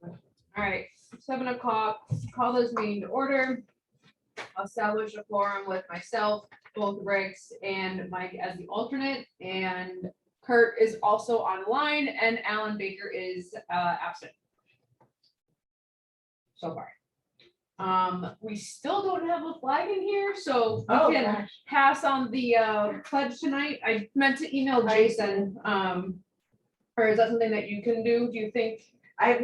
All right, 7 o'clock, call this meeting to order. Establish a forum with myself, both Regs and Mike as the alternate, and Kurt is also online, and Alan Baker is absent so far. We still don't have a flag in here, so we can pass on the pledge tonight. I meant to email Jason, or is that something that you can do? Do you think? I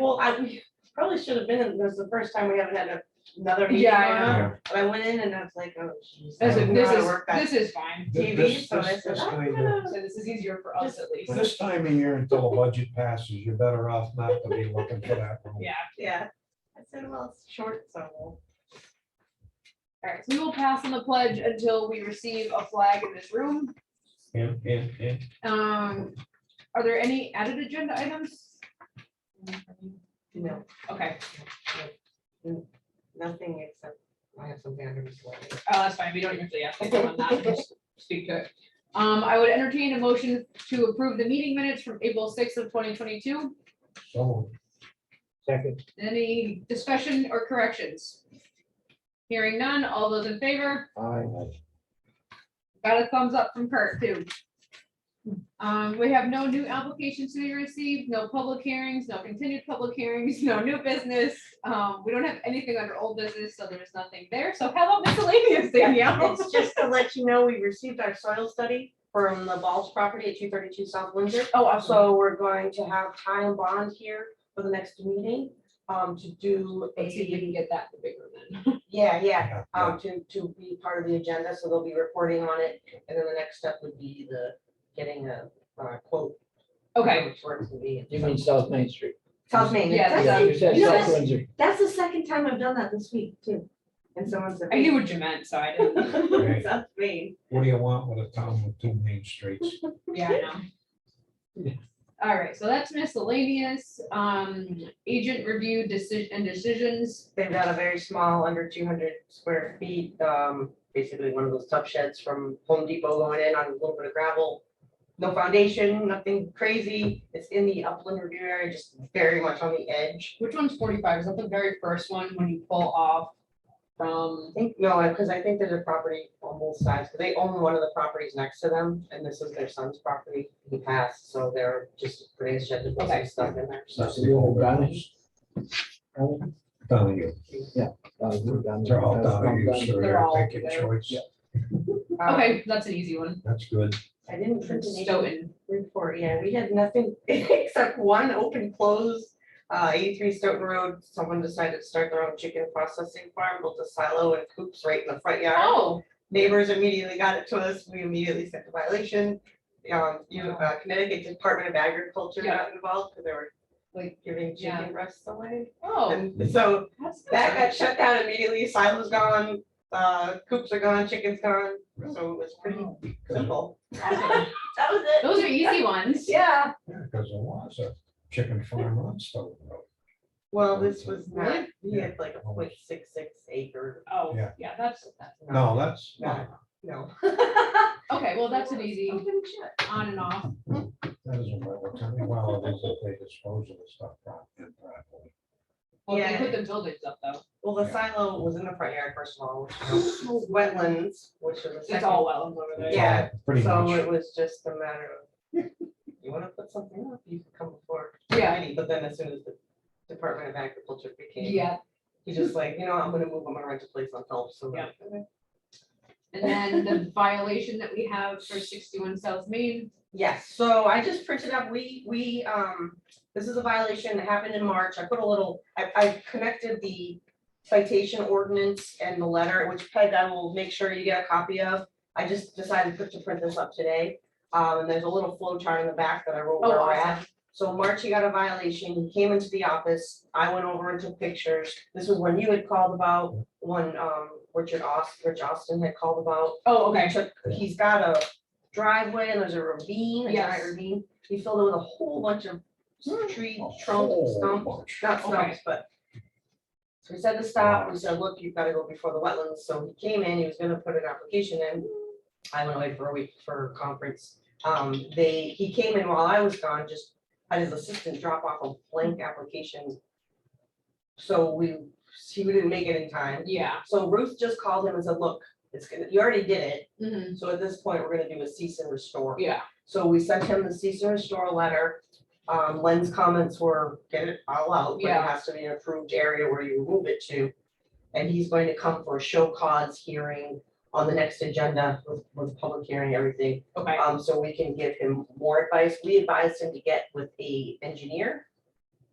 probably should have been, it was the first time we haven't had another meeting. Yeah, I know. But I went in and I was like, oh, geez. This is fine. TV, so I said, So this is easier for us at least. This time of year until the budget passes, you're better off not to be looking for that room. Yeah. I said, well, it's short, so. All right, so we will pass on the pledge until we receive a flag in this room. And. Are there any added agenda items? No, Okay, nothing except I have something under this one. oh, that's fine. We don't usually have to go on that. Just speak to it. I would entertain a motion to approve the meeting minutes from April 6th of 2022. So. Second. Any discussion or corrections? Hearing none, all those in favor? Aye. Got a thumbs up from Kurt too. We have no new applications to be received, no public hearings, no continued public hearings, no new business. We don't have anything under old business, so there's nothing there. So how about miscellaneous, Danielle? It's just to let you know, we received our soil study from the Balls property at 232 South Windsor. Oh, absolutely. So we're going to have Ty and Bond here for the next meeting, to do Let's see if we can a, get that in the bigger then. yeah, to be part of the agenda, so they'll be reporting on it. And then the next step would be getting a quote. Okay, Which works to be. You mean South Main Street? South Main. Yeah, That's yeah. the- You said you know, South that's- Windsor. That's the second time I've done that this week too. And someone said. I knew what you meant, so I didn't. South Main. What do you want with a town with 2 main streets? Yeah, I know. All right, so that's miscellaneous, agent review decisions. They've got a very small, under 200 square feet, basically one of those tub sheds from Home Depot going in on a little bit of gravel. No foundation, nothing crazy. It's in the upland review area, just very much on the edge. Which one's 45? Is that the very first one when you pull off from? I think, no, because I think there's a property on both sides, because they own one of the properties next to them, and this is their son's property. He passed, so they're just putting a shed to put some stuff in there. That's The old Danish. Donahue. They're all Donahue, so They're all take your there. choice. Okay, that's an easy one. That's good. I didn't print an Stoughton. report, yeah, we had nothing except one open close. 83 Stoughton Road, someone decided to start their own chicken processing farm, built a silo and coops right in the front yard. Oh, Neighbors immediately got it to us, we immediately sent the violation. Connecticut Department of Agriculture got involved because they were like giving Yeah. chicken breasts away. oh. And so That's that got shut down immediately, silo's gone, coops are gone, chicken's gone, so it was pretty simple. Awesome. That was it. Those are easy ones. Yeah, Yeah, because there was a chicken farm on Stoughton Road. well, this was not, Really? he had like a 0.66 acre, Oh, Yeah. yeah, that's, No, that's No. not, no. okay, well, that's an easy Open shut. on and off. that isn't what, tell me, well, it is if they dispose of the stuff improperly. Well, they Yeah. put the buildings up though. Well, the silo was in the front yard, first of all, which was wetlands, which was the It's second. all wells over there. Yeah, Pretty So much. it was just a matter of, you wanna put something up, you can come before. Yeah. committee, But then as soon as the Department of Agriculture became. Yeah, He's just like, I'm gonna move, I'm gonna rent a place on Phelps, so. I'm like, Yeah. okay. and then the violation that we have for 61 South Main. Yes, so I just printed up, this is a violation that happened in March, I put a little, I connected the citation ordinance and the letter, which Peg, I will make sure you get a copy of. I just decided to print this up today, and there's a little flow chart in the back that I wrote Oh, where we're awesome. at. So March, he got a violation, he came into the office, I went over and took pictures, this was when you had called about, when, Rich Austin had called about. Oh, okay. He's got a driveway and there's a ravine, a giant Yes. ravine. He filled it with a whole bunch of tree A trunk whole stumps, bunch. not Okay. stumps, but. So we said to stop, we said, look, you've gotta go before the wetlands, so he came in, he was gonna put an application in. I went away for a week for a conference, he came in while I was gone, just had his assistant drop off a blank application. So he didn't make it in time. Yeah. So Ruth just called him and said, look, you already did it. Mhm. So at this point, we're gonna do a cease and restore. Yeah. So we sent him the cease and restore letter. Len's comments were, get it all out, but it Yeah. has to be an approved area where you move it to. And he's going to come for a show cause hearing on the next agenda with public hearing, everything. Okay. So we can give him more advice. We advised him to get with a engineer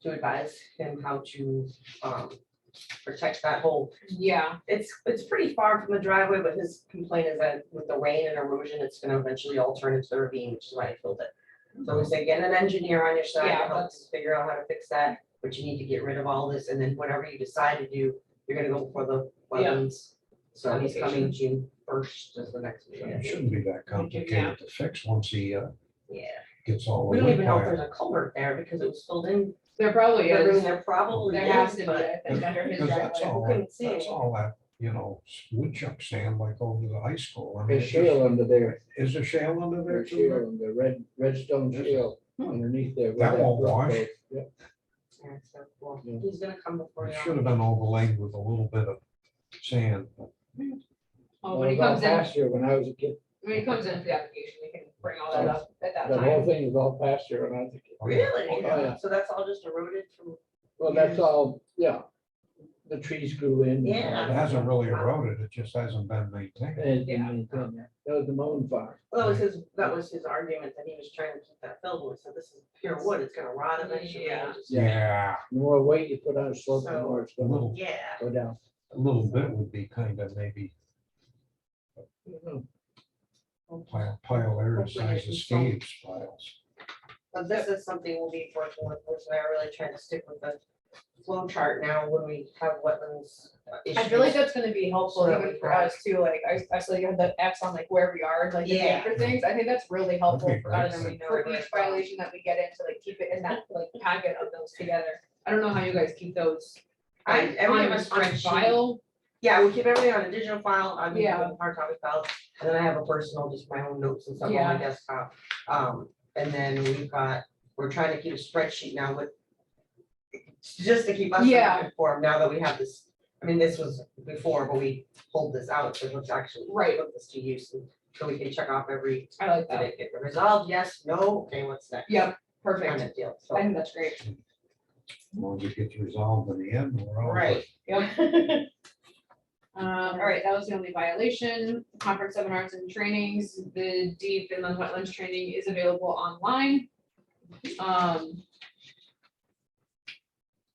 to advise him how to, protect that whole. Yeah. It's pretty far from the driveway, but his complaint is that with the rain and erosion, it's gonna eventually all turn into the ravine, which is why I filled it. So we say, get an engineer on your side Yeah, to help us figure out how to fix that, but you need to get rid of all this, and then whatever you decide to do, you're gonna go for the Yeah. wetlands. So he's coming June 1st is the next It meeting. shouldn't be that complicated to fix once he Yeah, gets all. we the don't wood even know if piled. there's a culvert there because it was filled in. There probably I mean, is. there probably There has is, to be, but I think, under his Because that's driveway. all, couldn't see that's it. all that, woodchuck sand like over the high school. I mean, There's it's just- shale under there, Is there shale under there there's too? shale, and the redstone Is it? shale underneath there. where That won't brook wash. goes. Yep. Yeah, so, well, Yeah. he's gonna come before It you. should have been overlaid with a little bit of sand. but Oh, That when he was all comes in, pasture when I was a kid. when he comes in for the application, we can bring all that up at that The whole time. thing was all pasture when I was a kid. Really? Oh, yeah. So that's all just eroded from, Well, that's all, yeah. The trees grew in. Yeah. It hasn't really eroded, it just hasn't been maintained. And, Yeah. that was the mowing farm. that was his argument that he was trying to keep that filled with, so this is pure wood, it's gonna rot eventually. and Yeah. just- Yeah, The more weight you put on a slope, the So- more it's a gonna little, Yeah. go down. a little bit would be kind of maybe pile area Hopefully size of there's some- Steve's piles. But this is something we'll be working with, Bruce and I are really trying to stick with the flow chart now when we have wetlands I feel like issues. that's gonna be helpful So that even we for have- us too, like, I saw you had the X on like where we are, like the Yeah. for things, I think that's really helpful That'd be for great. us, for each violation that we get into, like, keep it in that, like, packet of those together. I don't know how you guys keep those. Everything on- was on spreadsheet. file, Yeah, we keep everything on a digital file, I mean, Yeah. hard copy files, and then I have a personal, just my own notes and stuff on Yeah. my desktop. And then we're trying to keep a spreadsheet now with, just to keep us Yeah. informed, now that we have this, I mean, this was before, but we pulled this out, so let's actually Right. put this to use, and so we can check off every, I like did that, it get resolved, yes, no, okay, what's next? yep, Kind perfect, of deal, I so, think that's great, As long as it gets resolved in the end, we're all. right. yep. All right, that was the only violation, conference seminars and trainings, the deep inland wetlands training is available online.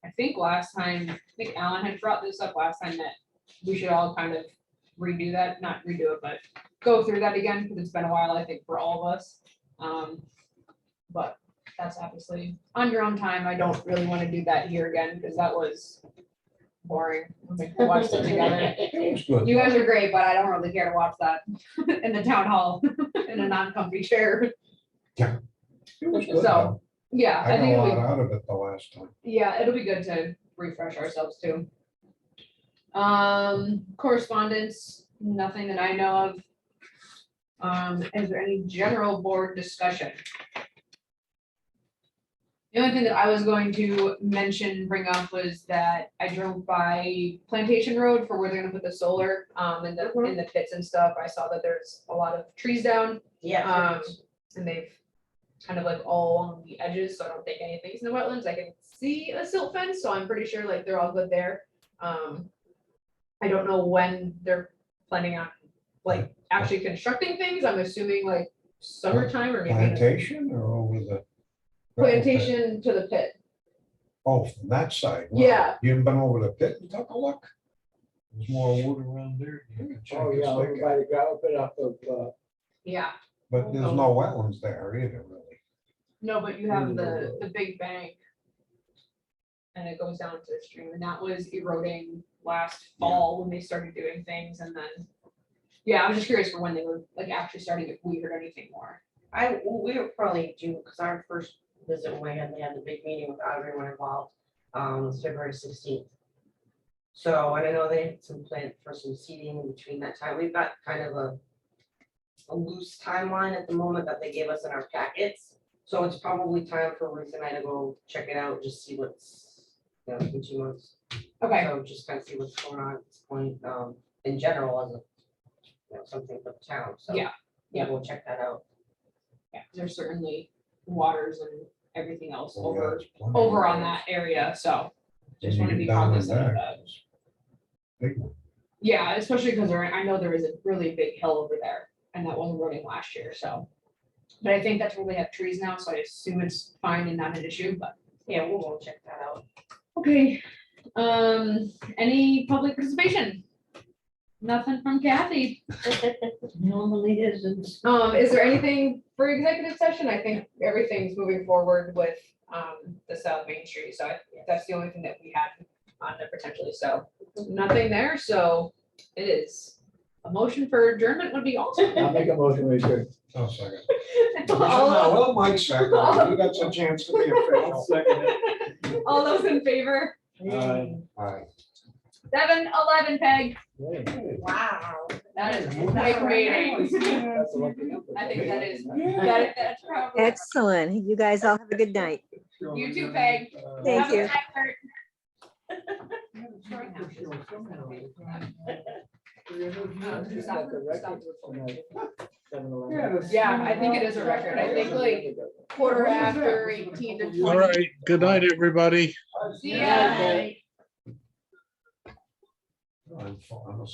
I think last time, I think Alan had brought this up last time that we should all kind of redo that, not redo it, but go through that again, because it's been a while, I think, for all of us. But that's obviously on your own time, I don't really want to do that here again, because that was boring. I think we watched it together. It was good. You guys are great, but I don't really care to watch that in the town hall in a non-comfy chair. It was good So, though. Yeah, I I got think a it'll lot be, out of it the last time. yeah, it'll be good to refresh ourselves too. Correspondence, nothing that I know of. Is there any general board discussion? The only thing that I was going to mention, bring up was that I drove by Plantation Road for where they're gonna put the solar, in the pits and stuff. I saw that there's a lot of trees down. Yeah. And they've kind of like all along the edges, so I don't think anything's in the wetlands. I can see a silt fence, so I'm pretty sure like they're all good there. I don't know when they're planning on like actually constructing things. I'm assuming like summertime or maybe Plantation or over the? gravel pit? plantation to the pit. Oh, from that side. Wow. Yeah. You haven't been over the pit and took a look? There's more wood around there. You can check Oh, and yeah, over stick by it. the gravel pit up of, Yeah, But there's no wetlands there either, really. no, but you have the big bank. And it goes down to the stream, and that was eroding last fall when they started doing things, and then. Yeah, I was just curious for when they were like actually starting, if we heard anything more. We were probably due, because our first visit when we had the big meeting without everyone involved, was February 16th. So, and I know they had some plan for some seating in between that time. We've got kind of a loose timeline at the moment that they gave us in our packets. So it's probably time for Ruth and I to go check it out, just see what's, it's been 2 months. Okay, So just kind of see what's going on at this point, in general as a, something for the town, so. Yeah, yeah. We'll check that out. yeah, there's certainly waters and everything else Oh, yeah, over, it's plenty over of on roads. that area, so. When Just you want to get be down and cognizant of back, that. it's big one. Yeah, especially because I know there is a really big hill over there and that wasn't running last year, so. But I think that's where they have trees now, so I assume it's fine and not an issue, but. Yeah, we'll go check that out. Okay, any public participation? Nothing from Kathy. Normally isn't. Is there anything for executive session? I think everything's moving forward with, the South Main Street, so that's the only thing that we had on there potentially, so. Nothing there, so it is, a motion for adjournment would be awesome. I'll make a motion, we adjourn. Oh, second. All Well, Mike second, you got some chance to be official. Second it. all those in favor? Aye. All right. 7-11, Peg, Yay. Wow. that is quick meeting. That's a lucky number. I think that's probably. Excellent. You guys all have a good night. You too, Peg. Thank Have a you. good night, Kurt. Is that the record? Yeah, I think it is a record. I think like quarter after 18 to 20. All right, good night, everybody. See ya. I'm a